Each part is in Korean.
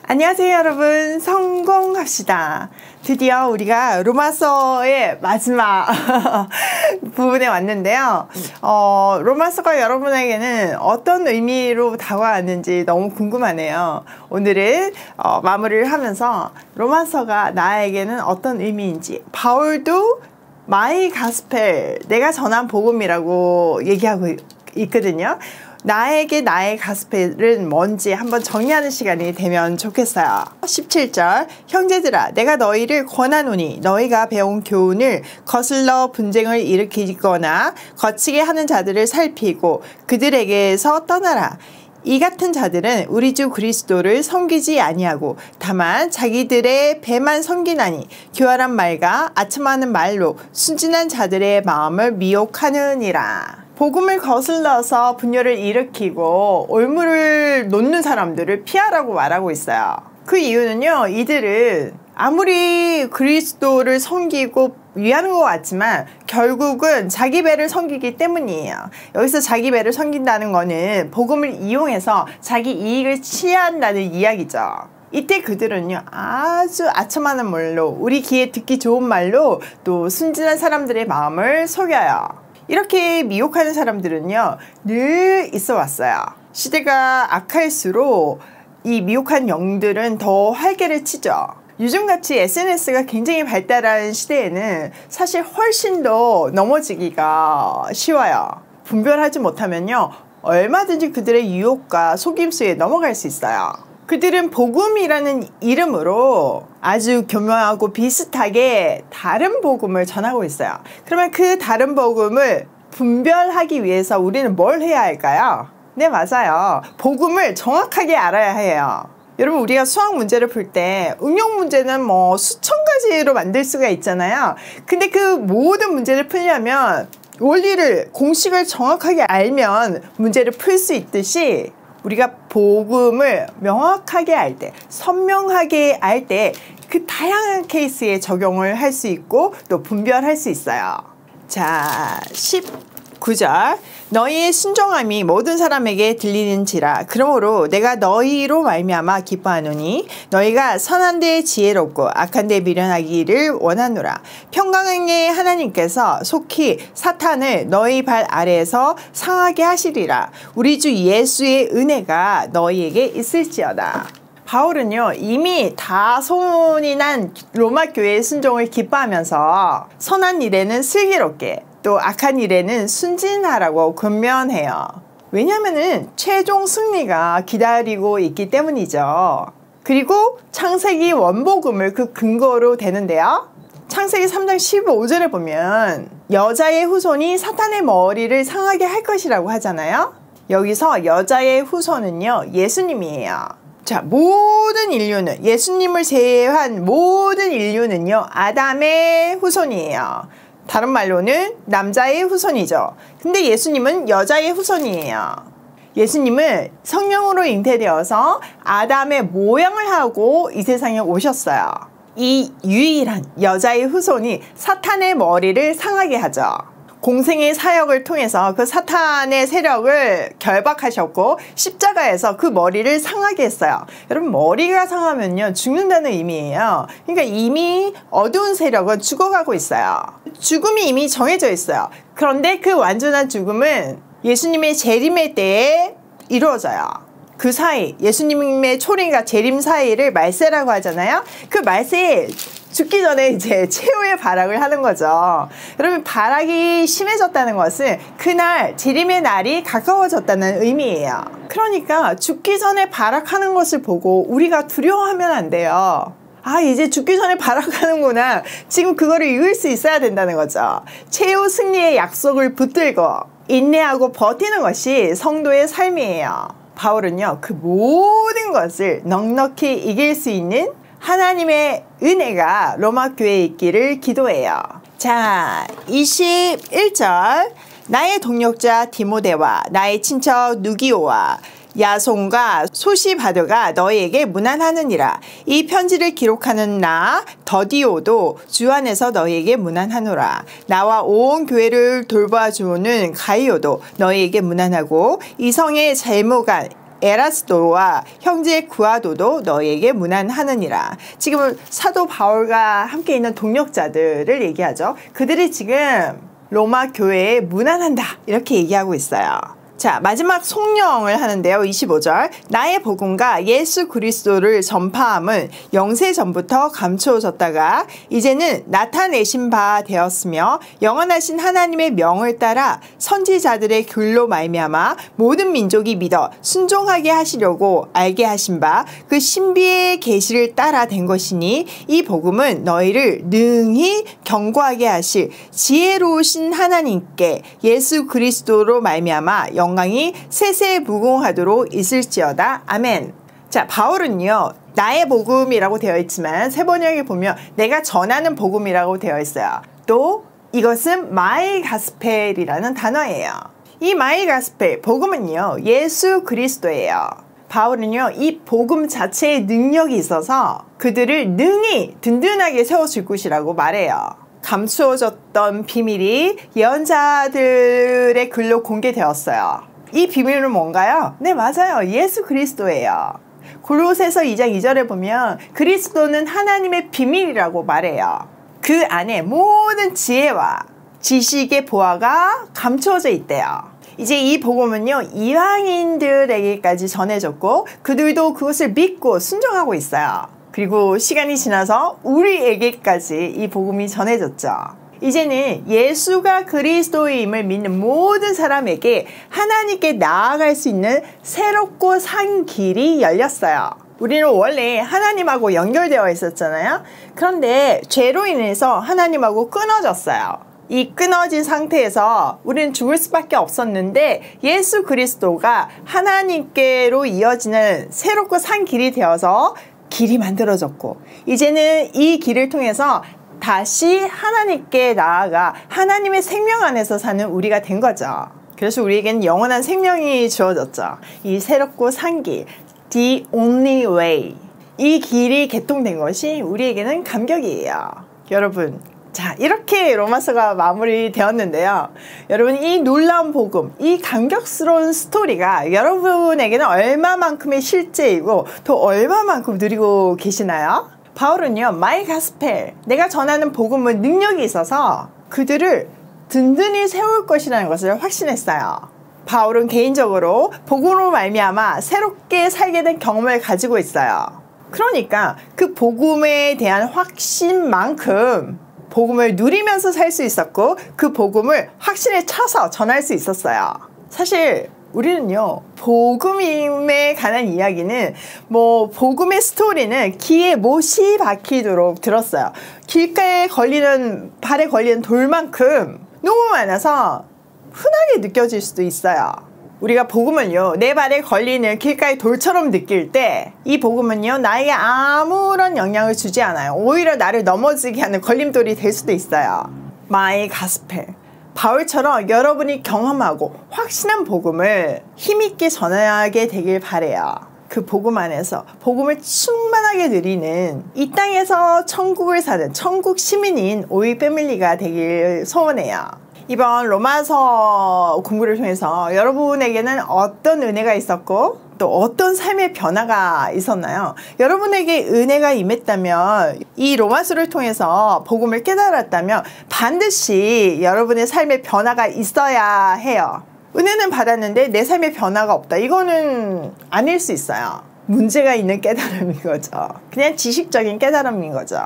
안녕하세요 여러분, 성공합시다. 드디어 우리가 로마서의 마지막 부분에 왔는데요. 로마서가 여러분에게는 어떤 의미로 다가왔는지 너무 궁금하네요. 오늘은 마무리를 하면서 로마서가 나에게는 어떤 의미인지, 바울도 마이 가스펠, 내가 전한 복음이라고 얘기하고 있거든요. 나에게 나의 가스펠은 뭔지 한번 정리하는 시간이 되면 좋겠어요. 17절, 형제들아 내가 너희를 권하노니 너희가 배운 교훈을 거슬러 분쟁을 일으키거나 거치게 하는 자들을 살피고 그들에게서 떠나라. 이 같은 자들은 우리 주 그리스도를 섬기지 아니하고 다만 자기들의 배만 섬기나니 교활한 말과 아첨하는 말로 순진한 자들의 마음을 미혹하느니라. 복음을 거슬러서 분열을 일으키고 올무를 놓는 사람들을 피하라고 말하고 있어요. 그 이유는요, 이들은 아무리 그리스도를 섬기고 위하는 것 같지만 결국은 자기 배를 섬기기 때문이에요. 여기서 자기 배를 섬긴다는 거는 복음을 이용해서 자기 이익을 취한다는 이야기죠. 이때 그들은요, 아주 아첨하는 말로, 우리 귀에 듣기 좋은 말로 또 순진한 사람들의 마음을 속여요. 이렇게 미혹하는 사람들은요, 늘 있어 왔어요. 시대가 악할수록 이 미혹한 영들은 더 활개를 치죠. 요즘같이 SNS가 굉장히 발달한 시대에는 사실 훨씬 더 넘어지기가 쉬워요. 분별하지 못하면요, 얼마든지 그들의 유혹과 속임수에 넘어갈 수 있어요. 그들은 복음이라는 이름으로 아주 교묘하고 비슷하게 다른 복음을 전하고 있어요. 그러면 그 다른 복음을 분별하기 위해서 우리는 뭘 해야 할까요? 네, 맞아요. 복음을 정확하게 알아야 해요. 여러분, 우리가 수학 문제를 풀 때 응용 문제는 뭐 수천 가지로 만들 수가 있잖아요. 근데 그 모든 문제를 풀려면 원리를, 공식을 정확하게 알면 문제를 풀 수 있듯이 우리가 복음을 명확하게 알 때, 선명하게 알 때 그 다양한 케이스에 적용을 할 수 있고 또 분별할 수 있어요. 자, 19절, 너희의 순종함이 모든 사람에게 들리는지라. 그러므로 내가 너희로 말미암아 기뻐하노니 너희가 선한 데 지혜롭고 악한 데 미련하기를 원하노라. 평강의 하나님께서 속히 사탄을 너희 발 아래에서 상하게 하시리라. 우리 주 예수의 은혜가 너희에게 있을지어다. 바울은요, 이미 다 소문이 난 로마 교회의 순종을 기뻐하면서 선한 일에는 슬기롭게, 또 악한 일에는 순진하라고 권면해요. 왜냐면은 최종 승리가 기다리고 있기 때문이죠. 그리고 창세기 원복음을 그 근거로 대는데요. 창세기 3장 15절에 보면 여자의 후손이 사탄의 머리를 상하게 할 것이라고 하잖아요. 여기서 여자의 후손은요, 예수님이에요. 자, 모든 인류는, 예수님을 제외한 모든 인류는요, 아담의 후손이에요. 다른 말로는 남자의 후손이죠. 근데 예수님은 여자의 후손이에요. 예수님은 성령으로 잉태되어서 아담의 모양을 하고 이 세상에 오셨어요. 이 유일한 여자의 후손이 사탄의 머리를 상하게 하죠. 공생의 사역을 통해서 그 사탄의 세력을 결박하셨고 십자가에서 그 머리를 상하게 했어요. 여러분, 머리가 상하면요, 죽는다는 의미예요. 그러니까 이미 어두운 세력은 죽어가고 있어요. 죽음이 이미 정해져 있어요. 그런데 그 완전한 죽음은 예수님의 재림의 때에 이루어져요. 그 사이, 예수님의 초림과 재림 사이를 말세라고 하잖아요. 그 말세에 죽기 전에 이제 최후의 발악을 하는 거죠. 여러분, 발악이 심해졌다는 것은 그날 재림의 날이 가까워졌다는 의미예요. 그러니까 죽기 전에 발악하는 것을 보고 우리가 두려워하면 안 돼요. 아, 이제 죽기 전에 발악하는구나. 지금 그거를 이길 수 있어야 된다는 거죠. 최후 승리의 약속을 붙들고 인내하고 버티는 것이 성도의 삶이에요. 바울은요, 그 모든 것을 넉넉히 이길 수 있는 하나님의 은혜가 로마 교회에 있기를 기도해요. 자, 21절, 나의 동역자 디모데와 나의 친척 누기오와 야손과 소시바드가 너희에게 문안하느니라. 이 편지를 기록하는 나 더디오도 주 안에서 너희에게 문안하노라. 나와 온 교회를 돌봐주는 가이오도 너희에게 문안하고 이성의 잘못한 에라스도와 형제 구아도도 너희에게 문안하느니라. 지금 사도 바울과 함께 있는 동역자들을 얘기하죠. 그들이 지금 로마 교회에 문안한다 이렇게 얘기하고 있어요. 자, 마지막 송령을 하는데요. 25절. 나의 복음과 예수 그리스도를 전파함은 영세 전부터 감추어졌다가 이제는 나타내신 바 되었으며 영원하신 하나님의 명을 따라 선지자들의 글로 말미암아 모든 민족이 믿어 순종하게 하시려고 알게 하신 바 그 신비의 계시를 따라 된 것이니 이 복음은 너희를 능히 경고하게 하실 지혜로우신 하나님께 예수 그리스도로 말미암아 영광이 세세 무궁하도록 있을지어다. 아멘. 자, 바울은요, 나의 복음이라고 되어 있지만 세 번역에 보면 내가 전하는 복음이라고 되어 있어요. 또 이것은 마이 가스펠이라는 단어예요. 이 마이 가스펠, 복음은요, 예수 그리스도예요. 바울은요, 이 복음 자체의 능력이 있어서 그들을 능히 든든하게 세워줄 것이라고 말해요. 감추어졌던 비밀이 예언자들의 글로 공개되었어요. 이 비밀은 뭔가요? 네, 맞아요. 예수 그리스도예요. 골로새서 2장 2절에 보면 그리스도는 하나님의 비밀이라고 말해요. 그 안에 모든 지혜와 지식의 보화가 감추어져 있대요. 이제 이 복음은요, 이방인들에게까지 전해졌고 그들도 그것을 믿고 순종하고 있어요. 그리고 시간이 지나서 우리에게까지 이 복음이 전해졌죠. 이제는 예수가 그리스도임을 믿는 모든 사람에게 하나님께 나아갈 수 있는 새롭고 산 길이 열렸어요. 우리는 원래 하나님하고 연결되어 있었잖아요. 그런데 죄로 인해서 하나님하고 끊어졌어요. 이 끊어진 상태에서 우리는 죽을 수밖에 없었는데 예수 그리스도가 하나님께로 이어지는 새롭고 산 길이 되어서 길이 만들어졌고 이제는 이 길을 통해서 다시 하나님께 나아가 하나님의 생명 안에서 사는 우리가 된 거죠. 그래서 우리에게는 영원한 생명이 주어졌죠. 이 새롭고 산 길, The only way. 이 길이 개통된 것이 우리에게는 감격이에요. 여러분, 자, 이렇게 로마서가 마무리되었는데요. 여러분, 이 놀라운 복음, 이 감격스러운 스토리가 여러분에게는 얼마만큼의 실제이고 또 얼마만큼 누리고 계시나요? 바울은요, 마이 가스펠, 내가 전하는 복음은 능력이 있어서 그들을 든든히 세울 것이라는 것을 확신했어요. 바울은 개인적으로 복음으로 말미암아 새롭게 살게 된 경험을 가지고 있어요. 그러니까 그 복음에 대한 확신만큼 복음을 누리면서 살 수 있었고 그 복음을 확신에 차서 전할 수 있었어요. 사실 우리는요, 복음에 관한 이야기는 복음의 스토리는 귀에 못이 박히도록 들었어요. 길가에 발에 걸리는 돌만큼 너무 많아서 흔하게 느껴질 수도 있어요. 우리가 복음을요, 내 발에 걸리는 길가의 돌처럼 느낄 때 이 복음은요, 나에게 아무런 영향을 주지 않아요. 오히려 나를 넘어지게 하는 걸림돌이 될 수도 있어요. 마이 가스펠, 바울처럼 여러분이 경험하고 확신한 복음을 힘있게 전하게 되길 바래요. 그 복음 안에서 복음을 충만하게 누리는 이 땅에서 천국을 사는 천국 시민인 오이 패밀리가 되길 소원해요. 이번 로마서 공부를 통해서 여러분에게는 어떤 은혜가 있었고 또 어떤 삶의 변화가 있었나요? 여러분에게 은혜가 임했다면, 이 로마서를 통해서 복음을 깨달았다면 반드시 여러분의 삶의 변화가 있어야 해요. 은혜는 받았는데 내 삶의 변화가 없다, 이거는 아닐 수 있어요. 문제가 있는 깨달음인 거죠. 그냥 지식적인 깨달음인 거죠.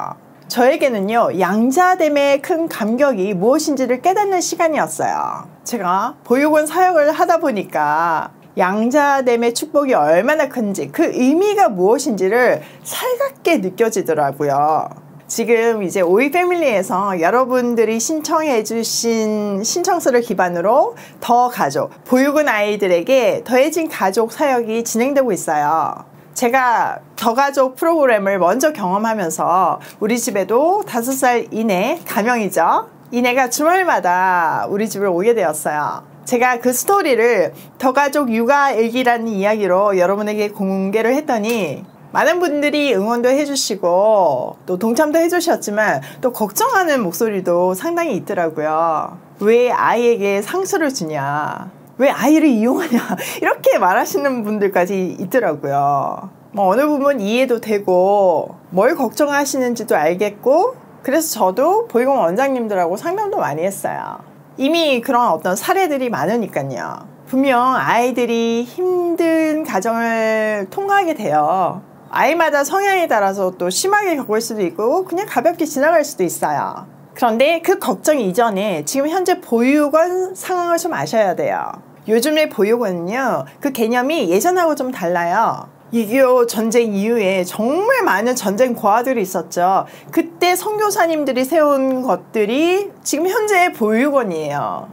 저에게는요, 양자됨의 큰 감격이 무엇인지를 깨닫는 시간이었어요. 제가 보육원 사역을 하다 보니까 양자됨의 축복이 얼마나 큰지, 그 의미가 무엇인지를 살갑게 느껴지더라고요. 지금 이제 오이 패밀리에서 여러분들이 신청해 주신 신청서를 기반으로 더 가족, 보육원 아이들에게 더해진 가족 사역이 진행되고 있어요. 제가 더 가족 프로그램을 먼저 경험하면서 우리 집에도 5살 이내, 가명이죠, 이내가 주말마다 우리 집을 오게 되었어요. 제가 그 스토리를 더 가족 육아 일기라는 이야기로 여러분에게 공개를 했더니 많은 분들이 응원도 해주시고 또 동참도 해주셨지만 또 걱정하는 목소리도 상당히 있더라고요. 왜 아이에게 상처를 주냐, 왜 아이를 이용하냐 이렇게 말하시는 분들까지 있더라고요. 뭐 어느 부분 이해도 되고 뭘 걱정하시는지도 알겠고, 그래서 저도 보육원 원장님들하고 상담도 많이 했어요. 이미 그런 어떤 사례들이 많으니까요. 분명 아이들이 힘든 가정을 통과하게 돼요. 아이마다 성향에 따라서 또 심하게 겪을 수도 있고 그냥 가볍게 지나갈 수도 있어요. 그런데 그 걱정 이전에 지금 현재 보육원 상황을 좀 아셔야 돼요. 요즘의 보육원은요, 그 개념이 예전하고 좀 달라요. 6.25 전쟁 이후에 정말 많은 전쟁 고아들이 있었죠. 그때 선교사님들이 세운 것들이 지금 현재의 보육원이에요.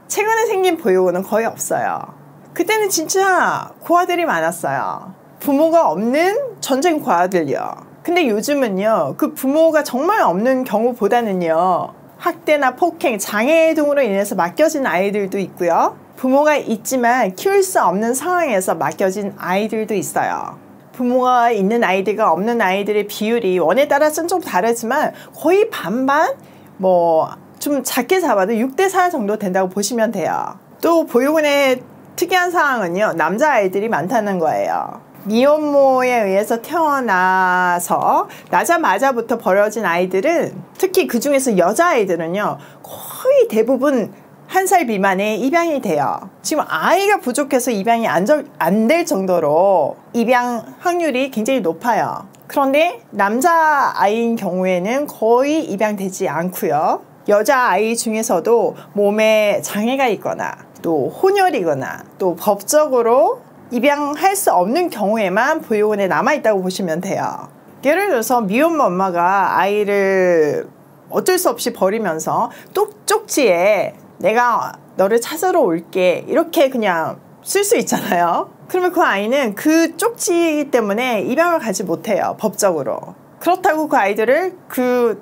최근에 생긴 보육원은 거의 없어요. 그때는 진짜 고아들이 많았어요. 부모가 없는 전쟁 고아들이요. 근데 요즘은요, 그 부모가 정말 없는 경우보다는요, 학대나 폭행, 장애 등으로 인해서 맡겨진 아이들도 있고요. 부모가 있지만 키울 수 없는 상황에서 맡겨진 아이들도 있어요. 부모가 있는 아이들과 없는 아이들의 비율이 원에 따라서는 좀 다르지만 거의 반반? 좀 작게 잡아도 6대4 정도 된다고 보시면 돼요. 또 보육원의 특이한 상황은요, 남자아이들이 많다는 거예요. 미혼모에 의해서 태어나서 나자마자부터 버려진 아이들은, 특히 그 중에서 여자아이들은요, 거의 대부분 1살 미만에 입양이 돼요. 지금 아이가 부족해서 입양이 안 될 정도로 입양 확률이 굉장히 높아요. 그런데 남자아이인 경우에는 거의 입양되지 않고요. 여자아이 중에서도 몸에 장애가 있거나 또 혼혈이거나 또 법적으로 입양할 수 없는 경우에만 보육원에 남아있다고 보시면 돼요. 예를 들어서 미혼모 엄마가 아이를 어쩔 수 없이 버리면서 쪽지에 내가 너를 찾으러 올게 이렇게 그냥 쓸 수 있잖아요. 그러면 그 아이는 그 쪽지 때문에 입양을 가지 못해요, 법적으로. 그렇다고 그 아이들을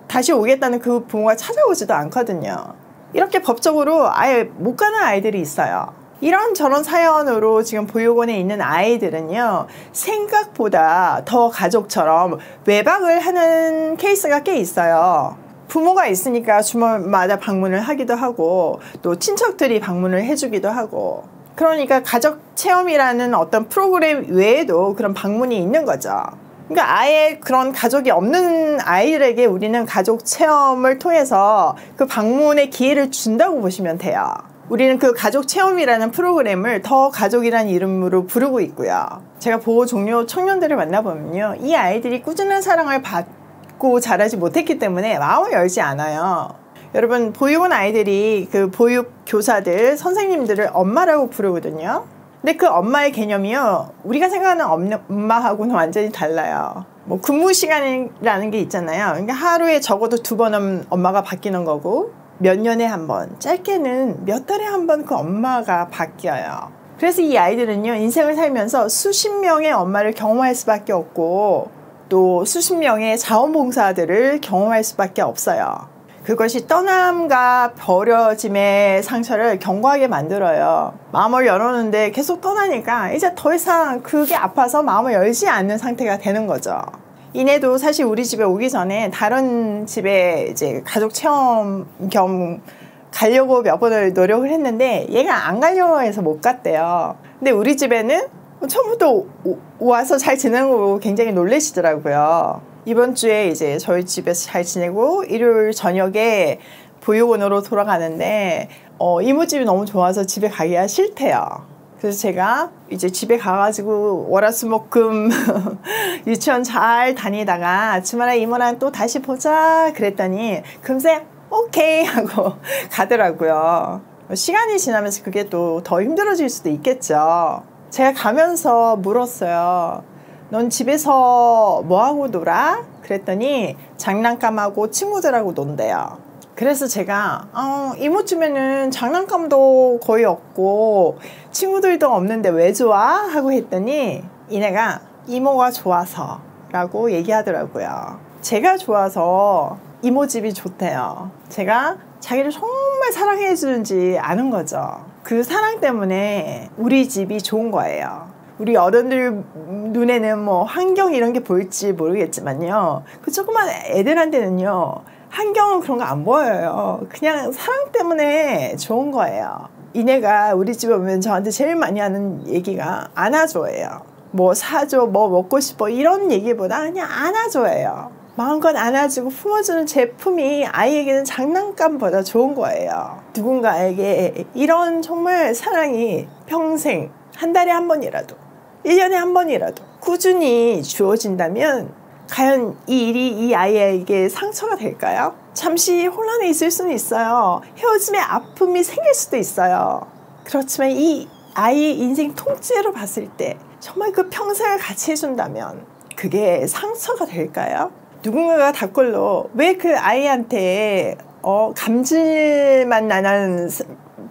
다시 오겠다는 그 부모가 찾아오지도 않거든요. 이렇게 법적으로 아예 못 가는 아이들이 있어요. 이런저런 사연으로 지금 보육원에 있는 아이들은요, 생각보다 더 가족처럼 외박을 하는 케이스가 꽤 있어요. 부모가 있으니까 주말마다 방문을 하기도 하고 또 친척들이 방문을 해주기도 하고, 그러니까 가족 체험이라는 어떤 프로그램 외에도 그런 방문이 있는 거죠. 그러니까 아예 그런 가족이 없는 아이들에게 우리는 가족 체험을 통해서 그 방문의 기회를 준다고 보시면 돼요. 우리는 그 가족 체험이라는 프로그램을 더 가족이라는 이름으로 부르고 있고요. 제가 보호 종료 청년들을 만나보면요, 이 아이들이 꾸준한 사랑을 받고 자라지 못했기 때문에 마음을 열지 않아요. 여러분, 보육원 아이들이 그 보육 교사들, 선생님들을 엄마라고 부르거든요. 근데 그 엄마의 개념이요, 우리가 생각하는 엄마하고는 완전히 달라요. 근무 시간이라는 게 있잖아요. 그러니까 하루에 적어도 2번 엄마가 바뀌는 거고, 몇 년에 한 번, 짧게는 몇 달에 한 번 그 엄마가 바뀌어요. 그래서 이 아이들은요, 인생을 살면서 수십 명의 엄마를 경험할 수밖에 없고 또 수십 명의 자원봉사들을 경험할 수밖에 없어요. 그것이 떠남과 버려짐의 상처를 견고하게 만들어요. 마음을 열었는데 계속 떠나니까 이제 더 이상 그게 아파서 마음을 열지 않는 상태가 되는 거죠. 이내도 사실 우리 집에 오기 전에 다른 집에 이제 가족 체험 겸 가려고 몇 번을 노력을 했는데 얘가 안 가려고 해서 못 갔대요. 근데 우리 집에는 처음부터 와서 잘 지내는 거 보고 굉장히 놀라시더라고요. 이번 주에 이제 저희 집에서 잘 지내고 일요일 저녁에 보육원으로 돌아가는데 이모집이 너무 좋아서 집에 가기가 싫대요. 그래서 제가 이제 집에 가가지고 월화수목금 유치원 잘 다니다가 주말에 이모랑 또 다시 보자 그랬더니 금세 오케이 하고 가더라고요. 시간이 지나면서 그게 또 더 힘들어질 수도 있겠죠. 제가 가면서 물었어요. 넌 집에서 뭐하고 놀아? 그랬더니 장난감하고 친구들하고 논대요. 그래서 제가 이모쯤에는 장난감도 거의 없고 친구들도 없는데 왜 좋아? 하고 했더니 이내가 이모가 좋아서 라고 얘기하더라고요. 제가 좋아서 이모 집이 좋대요. 제가 자기를 정말 사랑해 주는지 아는 거죠. 그 사랑 때문에 우리 집이 좋은 거예요. 우리 어른들 눈에는 환경 이런 게 보일지 모르겠지만요, 그 조그만 애들한테는요 환경은 그런 거 안 보여요. 그냥 사랑 때문에 좋은 거예요. 이내가 우리 집에 오면 저한테 제일 많이 하는 얘기가 안아줘예요. 뭐 사줘, 뭐 먹고 싶어 이런 얘기보다 그냥 안아줘예요. 마음껏 안아주고 품어주는 제품이 아이에게는 장난감보다 좋은 거예요. 누군가에게 이런 정말 사랑이 평생 한 달에 한 번이라도 1년에 한 번이라도 꾸준히 주어진다면 과연 이 일이 이 아이에게 상처가 될까요? 잠시 혼란에 있을 수는 있어요. 헤어짐의 아픔이 생길 수도 있어요. 그렇지만 이 아이의 인생 통째로 봤을 때 정말 그 평생을 같이 해준다면 그게 상처가 될까요? 누군가가 답글로 왜 그 아이한테 감질만 나는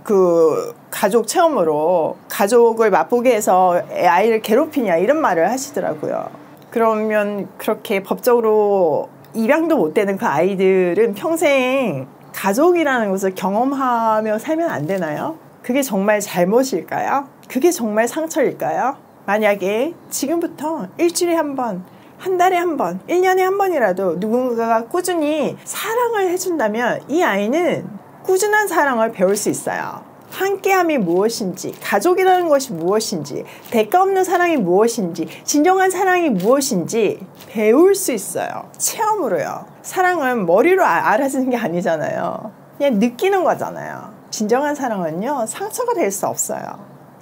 그 가족 체험으로 가족을 맛보게 해서 아이를 괴롭히냐 이런 말을 하시더라고요. 그러면 그렇게 법적으로 입양도 못 되는 그 아이들은 평생 가족이라는 것을 경험하며 살면 안 되나요? 그게 정말 잘못일까요? 그게 정말 상처일까요? 만약에 지금부터 일주일에 한 번, 한 달에 한 번, 1년에 한 번이라도 누군가가 꾸준히 사랑을 해준다면 이 아이는 꾸준한 사랑을 배울 수 있어요. 함께함이 무엇인지, 가족이라는 것이 무엇인지, 대가 없는 사랑이 무엇인지, 진정한 사랑이 무엇인지 배울 수 있어요. 체험으로요. 사랑은 머리로 알아지는 게 아니잖아요. 그냥 느끼는 거잖아요. 진정한 사랑은요, 상처가 될 수 없어요.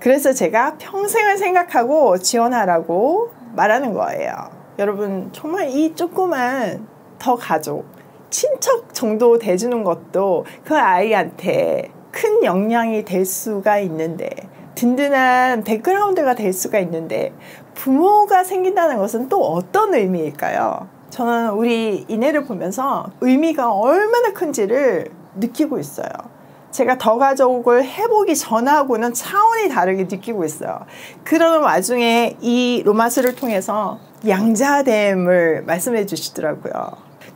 그래서 제가 평생을 생각하고 지원하라고 말하는 거예요. 여러분, 정말 이 조그만 더 가족, 친척 정도 돼주는 것도 그 아이한테 큰 영향이 될 수가 있는데, 든든한 백그라운드가 될 수가 있는데, 부모가 생긴다는 것은 또 어떤 의미일까요? 저는 우리 이내를 보면서 의미가 얼마나 큰지를 느끼고 있어요. 제가 더 가족을 해보기 전하고는 차원이 다르게 느끼고 있어요. 그러는 와중에 이 로마서를 통해서 양자됨을 말씀해 주시더라고요.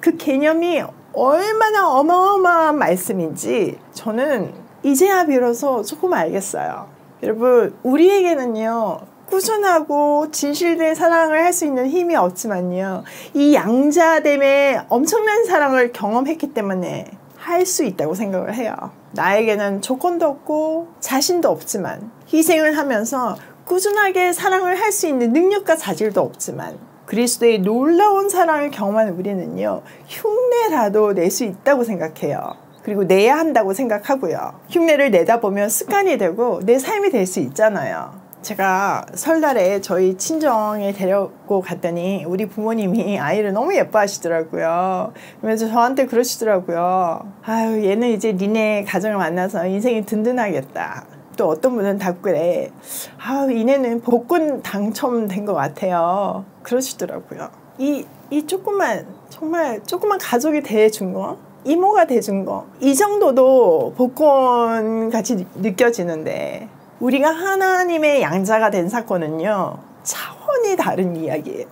그 개념이 얼마나 어마어마한 말씀인지 저는 이제야 비로소 조금 알겠어요. 여러분, 우리에게는요, 꾸준하고 진실된 사랑을 할 수 있는 힘이 없지만요, 이 양자됨의 엄청난 사랑을 경험했기 때문에 할 수 있다고 생각을 해요. 나에게는 조건도 없고 자신도 없지만 희생을 하면서 꾸준하게 사랑을 할 수 있는 능력과 자질도 없지만 그리스도의 놀라운 사랑을 경험한 우리는요, 흉내라도 낼 수 있다고 생각해요. 그리고 내야 한다고 생각하고요. 흉내를 내다 보면 습관이 되고 내 삶이 될 수 있잖아요. 제가 설날에 저희 친정에 데려고 갔더니 우리 부모님이 아이를 너무 예뻐하시더라고요. 그래서 저한테 그러시더라고요. 아유, 얘는 이제 니네 가정을 만나서 인생이 든든하겠다. 또 어떤 분은 답글에 아유, 이내는 복권 당첨된 것 같아요. 그러시더라고요. 이 조그만, 정말 조그만 가족이 돼준 거, 이모가 돼준 거, 이 정도도 복권 같이 느껴지는데, 우리가 하나님의 양자가 된 사건은요, 차원이 다른 이야기예요.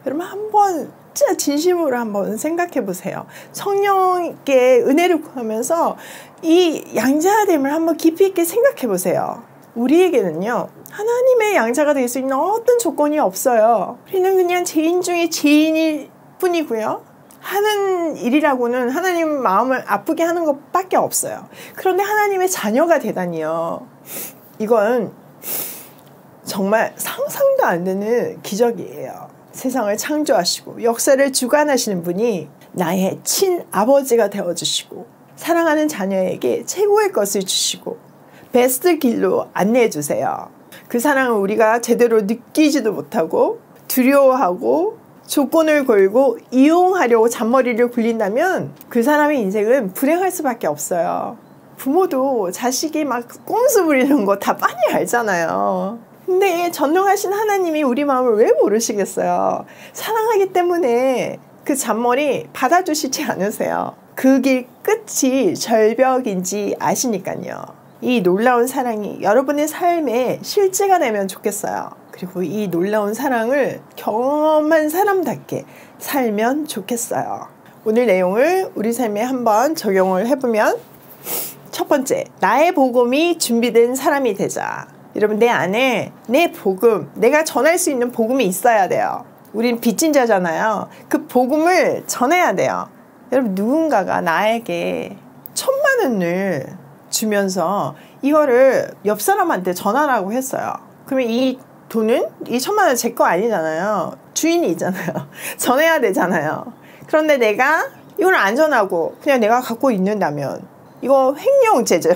여러분, 한번 진짜 진심으로 한번 생각해 보세요. 성령께 은혜를 구하면서 이 양자됨을 한번 깊이 있게 생각해 보세요. 우리에게는요, 하나님의 양자가 될 수 있는 어떤 조건이 없어요. 우리는 그냥 죄인 중에 죄인일 뿐이고요. 하는 일이라고는 하나님 마음을 아프게 하는 것밖에 없어요. 그런데 하나님의 자녀가 되다니요, 이건 정말 상상도 안 되는 기적이에요. 세상을 창조하시고 역사를 주관하시는 분이 나의 친아버지가 되어주시고 사랑하는 자녀에게 최고의 것을 주시고 베스트 길로 안내해 주세요. 그 사랑을 우리가 제대로 느끼지도 못하고 두려워하고 조건을 걸고 이용하려고 잔머리를 굴린다면 그 사람의 인생은 불행할 수밖에 없어요. 부모도 자식이 막 꼼수 부리는 거 다 빤히 알잖아요. 근데 전능하신 하나님이 우리 마음을 왜 모르시겠어요? 사랑하기 때문에 그 잔머리 받아주시지 않으세요. 그 길 끝이 절벽인지 아시니까요. 이 놀라운 사랑이 여러분의 삶에 실제가 되면 좋겠어요. 그리고 이 놀라운 사랑을 경험한 사람답게 살면 좋겠어요. 오늘 내용을 우리 삶에 한번 적용을 해보면, 첫 번째, 나의 복음이 준비된 사람이 되자. 여러분, 내 안에 내 복음, 내가 전할 수 있는 복음이 있어야 돼요. 우린 빚진 자잖아요. 그 복음을 전해야 돼요. 여러분, 누군가가 나에게 1,000만 원을 주면서 이거를 옆 사람한테 전화라고 했어요. 그러면 이 돈은 이 1,000만 원 제 거 아니잖아요. 주인이 있잖아요. 전해야 되잖아요. 그런데 내가 이걸 안 전하고 그냥 내가 갖고 있는다면 이거 횡령죄죠.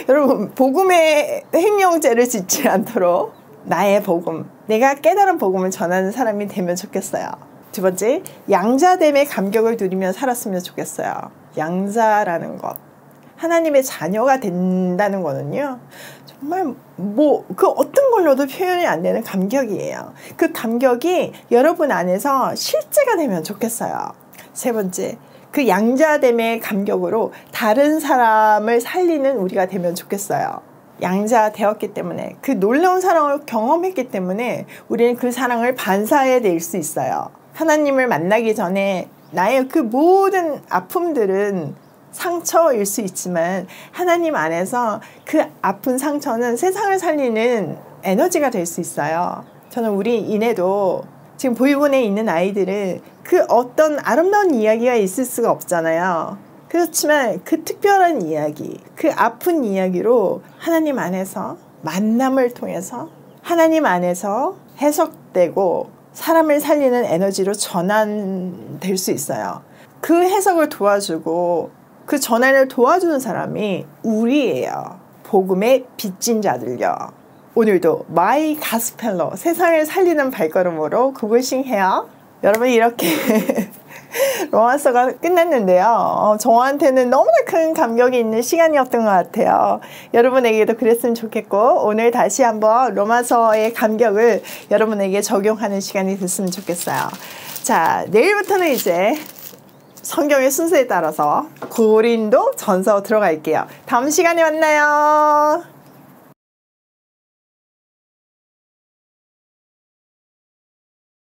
여러분, 복음의 횡령죄를 짓지 않도록 나의 복음, 내가 깨달은 복음을 전하는 사람이 되면 좋겠어요. 두 번째, 양자됨의 감격을 누리며 살았으면 좋겠어요. 양자라는 것, 하나님의 자녀가 된다는 거는요, 정말 그 어떤 걸로도 표현이 안 되는 감격이에요. 그 감격이 여러분 안에서 실제가 되면 좋겠어요. 세 번째, 그 양자됨의 감격으로 다른 사람을 살리는 우리가 되면 좋겠어요. 양자 되었기 때문에, 그 놀라운 사랑을 경험했기 때문에 우리는 그 사랑을 반사해낼 수 있어요. 하나님을 만나기 전에 나의 그 모든 아픔들은 상처일 수 있지만 하나님 안에서 그 아픈 상처는 세상을 살리는 에너지가 될 수 있어요. 저는 우리 이내도 지금 보육원에 있는 아이들은 그 어떤 아름다운 이야기가 있을 수가 없잖아요. 그렇지만 그 특별한 이야기, 그 아픈 이야기로 하나님 안에서 만남을 통해서 하나님 안에서 해석되고 사람을 살리는 에너지로 전환될 수 있어요. 그 해석을 도와주고 그 전환을 도와주는 사람이 우리예요. 복음의 빚진 자들요. 오늘도 마이 가스펠로 세상을 살리는 발걸음으로 구글싱해요. 여러분, 이렇게 로마서가 끝났는데요. 저한테는 너무나 큰 감격이 있는 시간이었던 것 같아요. 여러분에게도 그랬으면 좋겠고, 오늘 다시 한번 로마서의 감격을 여러분에게 적용하는 시간이 됐으면 좋겠어요. 자, 내일부터는 이제 성경의 순서에 따라서 고린도 전서 들어갈게요. 다음 시간에 만나요.